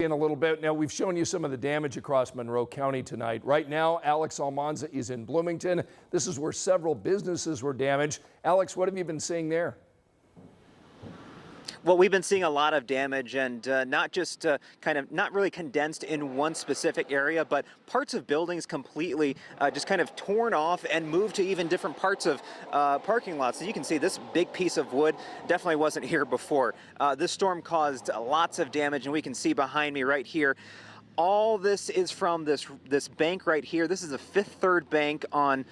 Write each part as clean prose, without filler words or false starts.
In a little bit. Now, we've shown you some of the damage across Monroe County tonight. Right now, Alex Almanza is in Bloomington. This is where several businesses were damaged. Alex, what have you been seeing there? Well, we've been seeing a lot of damage, and not just not really condensed in one specific area, but parts of buildings completely just kind of torn off and moved to even different parts of parking lots. So you can see this big piece of wood definitely wasn't here before. This storm caused lots of damage, and we can see behind me right here. All this is from this bank right here. This is a Fifth Third Bank on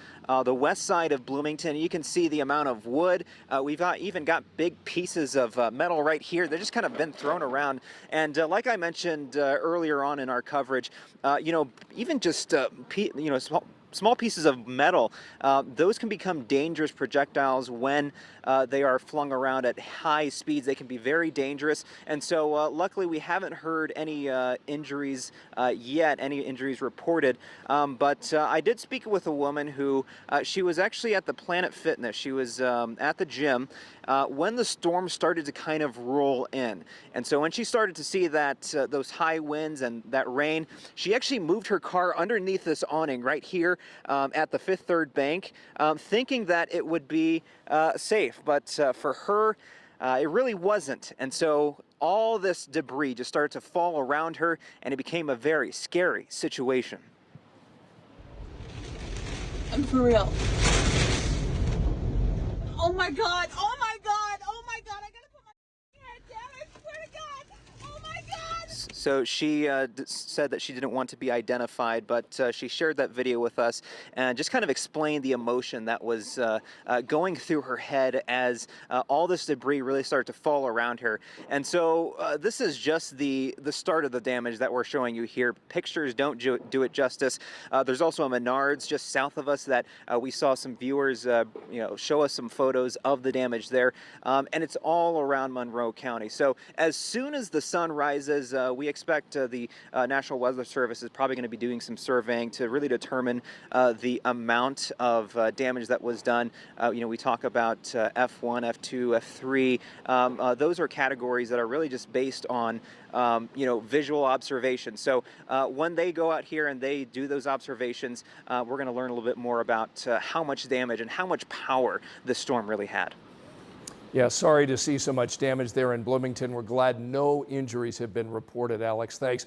the west side of Bloomington. You can see the amount of wood. We've even got big pieces of metal right here. They've just kind of been thrown around. And like I mentioned earlier on in our coverage, even just small pieces of metal, those can become dangerous projectiles when they are flung around at high speeds. They can be very dangerous. And so luckily we haven't heard any injuries yet, any injuries reported. But I did speak with a woman who, she was actually at the Planet Fitness. She was at the gym when the storm started to kind of roll in. And so when she started to see that those high winds and that rain, she actually moved her car underneath this awning right here at the Fifth Third Bank, thinking that it would be safe. But for her, it really wasn't. And so all this debris just started to fall around her, and it became a very scary situation. I'm for real. Oh my God, oh my God, oh my God, I gotta put my head down, I swear to God, oh my God! So she said that she didn't want to be identified, but she shared that video with us and just kind of explained the emotion that was going through her head as all this debris really started to fall around her. And so this is just the start of the damage that we're showing you here. Pictures don't do it justice. There's also a Menards just south of us that we saw some viewers show us some photos of the damage there. And it's all around Monroe County. So as soon as the sun rises, we expect the National Weather Service is probably going to be doing some surveying to really determine the amount of damage that was done. We talk about F1, F2, F3. Those are categories that are really just based on visual observation. So when they go out here and they do those observations, we're going to learn a little bit more about how much damage and how much power this storm really had. Yeah, sorry to see so much damage there in Bloomington. We're glad no injuries have been reported, Alex. Thanks.